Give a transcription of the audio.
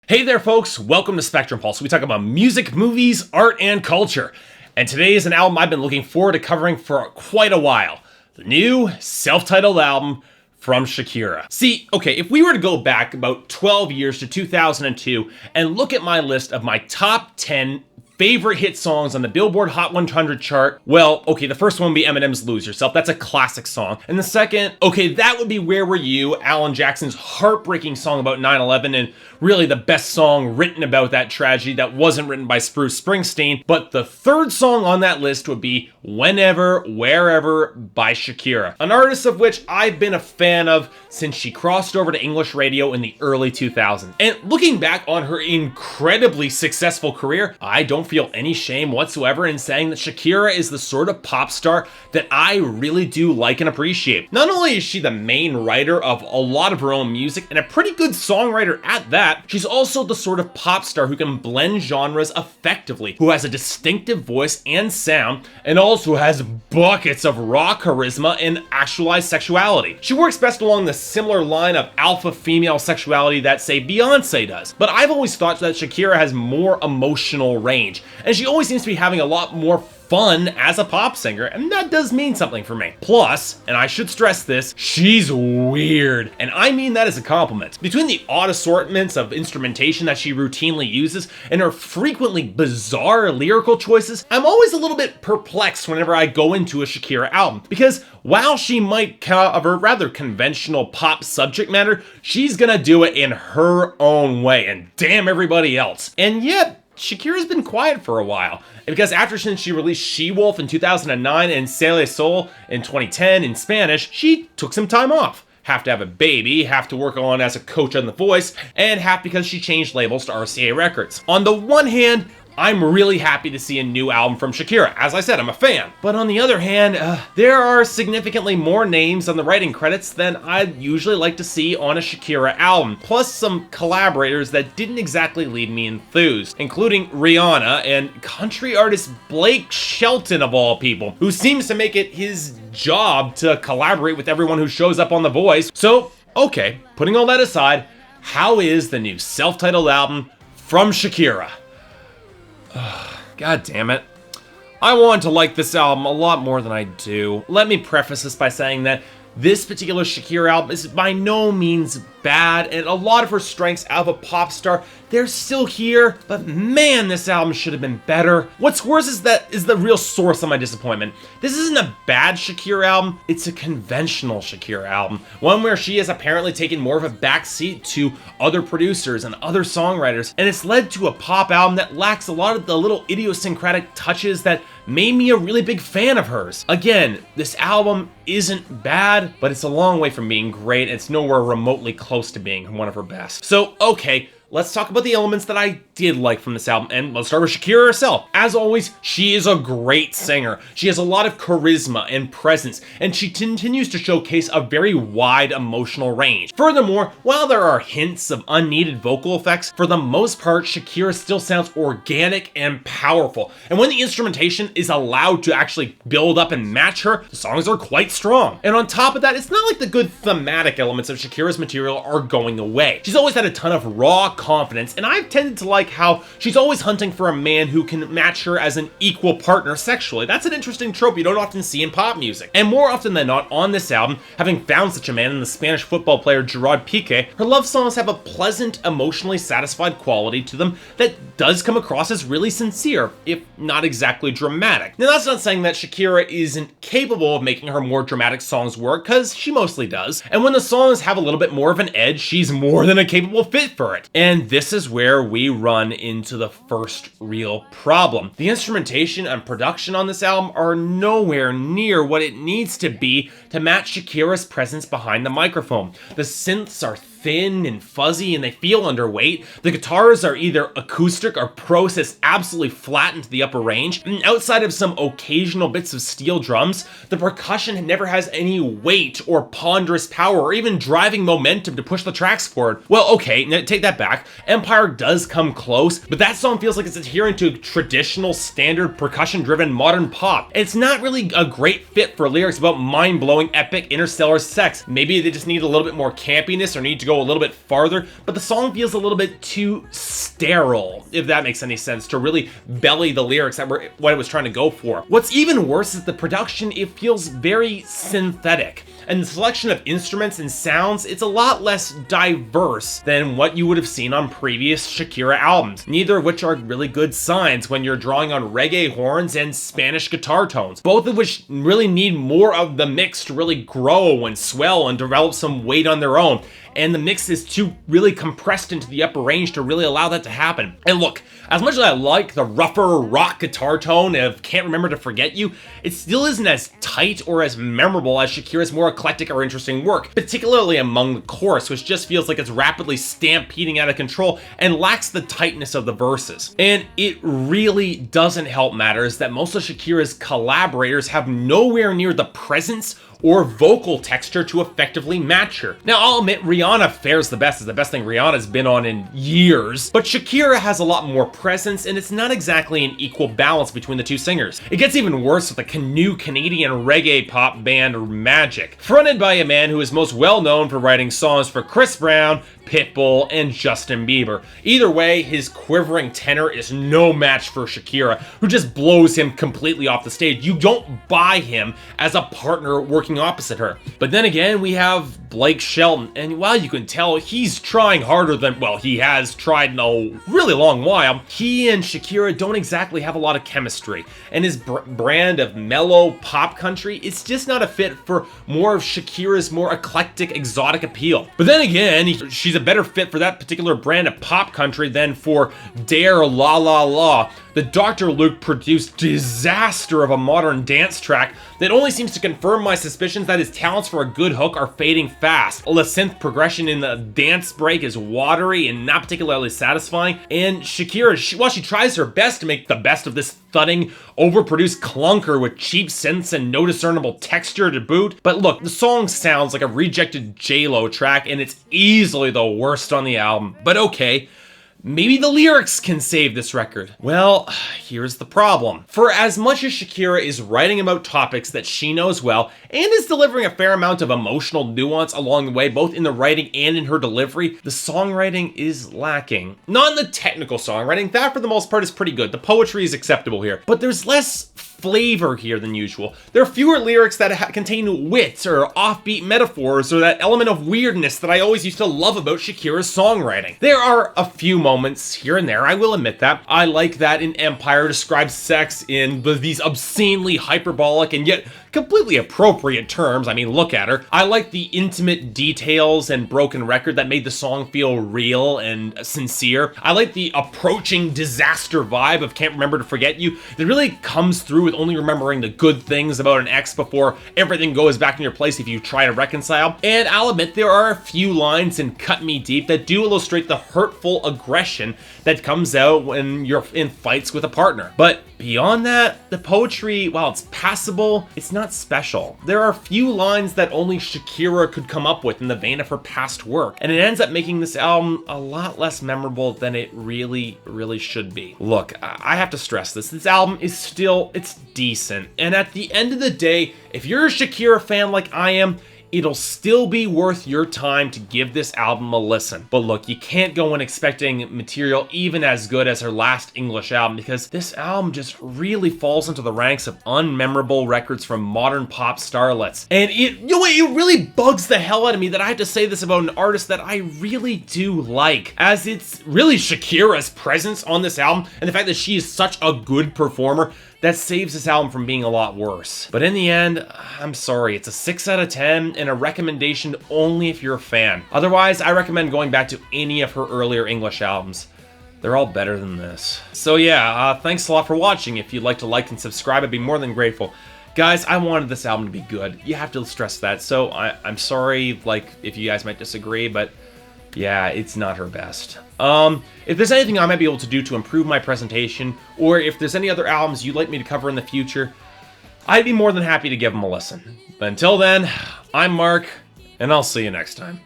Hey there folks, welcome to Spectrum Pulse. We talk about music, movies, art, and culture. And today is an album I've been looking forward to covering for quite a while. The new self-titled album from Shakira. See, okay, if we were to go back about 12 years to 2002 and look at my list of my top 10 favorite hit songs on the Billboard Hot 100 chart, well, okay, the first one would be Eminem's Lose Yourself. That's a classic song. And the second, okay, that would be Where Were You, Alan Jackson's heartbreaking song about 9/11, and really the best song written about that tragedy that wasn't written by Bruce Springsteen. But the third song on that list would be Whenever, Wherever by Shakira, an artist of which I've been a fan of since she crossed over to English radio in the early 2000s. And looking back on her incredibly successful career, I don't feel any shame whatsoever in saying that Shakira is the sort of pop star that I really do like and appreciate. Not only is she the main writer of a lot of her own music and a pretty good songwriter at that, she's also the sort of pop star who can blend genres effectively, who has a distinctive voice and sound, and also has buckets of raw charisma and actualized sexuality. She works best along the similar line of alpha female sexuality that, say, Beyonce does. But I've always thought that Shakira has more emotional range, and she always seems to be having a lot more fun as a pop singer, and that does mean something for me. Plus, and I should stress this, she's weird, and I mean that as a compliment. Between the odd assortments of instrumentation that she routinely uses and her frequently bizarre lyrical choices, I'm always a little bit perplexed whenever I go into a Shakira album, because while she might cover rather conventional pop subject matter, she's gonna do it in her own way, and damn everybody else. And yet, Shakira's been quiet for a while, because since she released She-Wolf in 2009 and Sale Sol in 2010 in Spanish, she took some time off. Half to have a baby, half to work on as a coach on The Voice, and half because she changed labels to RCA Records. On the one hand, I'm really happy to see a new album from Shakira. As I said, I'm a fan. But on the other hand, there are significantly more names on the writing credits than I'd usually like to see on a Shakira album, plus some collaborators that didn't exactly leave me enthused, including Rihanna and country artist Blake Shelton of all people, who seems to make it his job to collaborate with everyone who shows up on The Voice. So, okay, putting all that aside, how is the new self-titled album from Shakira? God damn it. I want to like this album a lot more than I do. Let me preface this by saying that this particular Shakira album is by no means bad, and a lot of her strengths out of a pop star, they're still here, but man, this album should have been better. What's worse is the real source of my disappointment. This isn't a bad Shakira album, it's a conventional Shakira album. One where she has apparently taken more of a backseat to other producers and other songwriters, and it's led to a pop album that lacks a lot of the little idiosyncratic touches that made me a really big fan of hers. Again, this album isn't bad, but it's a long way from being great. It's nowhere remotely close to being one of her best. So, okay, let's talk about the elements that I did like from this album, and let's start with Shakira herself. As always, she is a great singer. She has a lot of charisma and presence, and she continues to showcase a very wide emotional range. Furthermore, while there are hints of unneeded vocal effects, for the most part, Shakira still sounds organic and powerful. And when the instrumentation is allowed to actually build up and match her, the songs are quite strong. And on top of that, it's not like the good thematic elements of Shakira's material are going away. She's always had a ton of raw confidence, and I've tended to like how she's always hunting for a man who can match her as an equal partner sexually. That's an interesting trope you don't often see in pop music. And more often than not on this album, having found such a man in the Spanish football player Gerard Piqué, her love songs have a pleasant, emotionally satisfied quality to them that does come across as really sincere, if not exactly dramatic. Now that's not saying that Shakira isn't capable of making her more dramatic songs work, because she mostly does. And when the songs have a little bit more of an edge, she's more than a capable fit for it. And this is where we run into the first real problem. The instrumentation and production on this album are nowhere near what it needs to be to match Shakira's presence behind the microphone. The synths are thin and fuzzy and they feel underweight. The guitars are either acoustic or processed absolutely flat into the upper range. And outside of some occasional bits of steel drums, the percussion never has any weight or ponderous power or even driving momentum to push the tracks forward. Well, okay, now take that back. Empire does come close, but that song feels like it's adhering to traditional, standard, percussion-driven modern pop. It's not really a great fit for lyrics about mind-blowing, epic, interstellar sex. Maybe they just need a little bit more campiness or need to go go a little bit farther, but the song feels a little bit too sterile, if that makes any sense, to really belly the lyrics that were what it was trying to go for. What's even worse is the production. It feels very synthetic. And the selection of instruments and sounds, it's a lot less diverse than what you would have seen on previous Shakira albums, neither of which are really good signs when you're drawing on reggae horns and Spanish guitar tones, both of which really need more of the mix to really grow and swell and develop some weight on their own. And the mix is too really compressed into the upper range to really allow that to happen. And look, as much as I like the rougher rock guitar tone of Can't Remember to Forget You, it still isn't as tight or as memorable as Shakira's more eclectic or interesting work, particularly among the chorus, which just feels like it's rapidly stampeding out of control and lacks the tightness of the verses. And it really doesn't help matters that most of Shakira's collaborators have nowhere near the presence or vocal texture to effectively match her. Now, I'll admit Rihanna fares the best. It's the best thing Rihanna's been on in years, but Shakira has a lot more presence, and it's not exactly an equal balance between the two singers. It gets even worse with the canoe Canadian reggae pop band Magic, fronted by a man who is most well known for writing songs for Chris Brown, Pitbull, and Justin Bieber. Either way, his quivering tenor is no match for Shakira, who just blows him completely off the stage. You don't buy him as a partner working opposite her. But then again, we have Blake Shelton, and while you can tell he's trying harder than, well, he has tried in a really long while, he and Shakira don't exactly have a lot of chemistry, and his brand of mellow pop country is just not a fit for more of Shakira's more eclectic, exotic appeal. But then again, she's a better fit for that particular brand of pop country than for Dare La La La, the Dr. Luke produced disaster of a modern dance track that only seems to confirm my suspicions that his talents for a good hook are fading fast. The synth progression in the dance break is watery and not particularly satisfying, and Shakira, while she tries her best to make the best of this thudding, overproduced clunker with cheap synths and no discernible texture to boot. But look, the song sounds like a rejected J-Lo track, and it's easily the worst on the album. But okay, maybe the lyrics can save this record. Well, here's the problem. For as much as Shakira is writing about topics that she knows well, and is delivering a fair amount of emotional nuance along the way, both in the writing and in her delivery, the songwriting is lacking. Not in the technical songwriting, that for the most part is pretty good. The poetry is acceptable here, but there's less flavor here than usual. There are fewer lyrics that contain wit or offbeat metaphors or that element of weirdness that I always used to love about Shakira's songwriting. There are a few moments here and there, I will admit that. I like that in Empire describes sex in these obscenely hyperbolic and yet completely appropriate terms. I mean, look at her. I like the intimate details and broken record that made the song feel real and sincere. I like the approaching disaster vibe of Can't Remember to Forget You that really comes through with only remembering the good things about an ex before everything goes back in your place if you try to reconcile. And I'll admit there are a few lines in Cut Me Deep that do illustrate the hurtful aggression that comes out when you're in fights with a partner. But beyond that, the poetry, while it's passable, it's not special. There are few lines that only Shakira could come up with in the vein of her past work, and it ends up making this album a lot less memorable than it really should be. Look, I have to stress this. This album is still, it's decent, and at the end of the day, if you're a Shakira fan like I am, it'll still be worth your time to give this album a listen. But look, you can't go in expecting material even as good as her last English album, because this album just really falls into the ranks of unmemorable records from modern pop starlets. And it really bugs the hell out of me that I have to say this about an artist that I really do like, as it's really Shakira's presence on this album and the fact that she is such a good performer that saves this album from being a lot worse. But in the end, I'm sorry, it's a 6 out of 10 and a recommendation only if you're a fan. Otherwise, I recommend going back to any of her earlier English albums. They're all better than this. So yeah, thanks a lot for watching. If you'd like to like and subscribe, I'd be more than grateful. Guys, I wanted this album to be good. You have to stress that. So I'm sorry, like, if you guys might disagree, but yeah, it's not her best. If there's anything I might be able to do to improve my presentation, or if there's any other albums you'd like me to cover in the future, I'd be more than happy to give them a listen. But until then, I'm Mark, and I'll see you next time.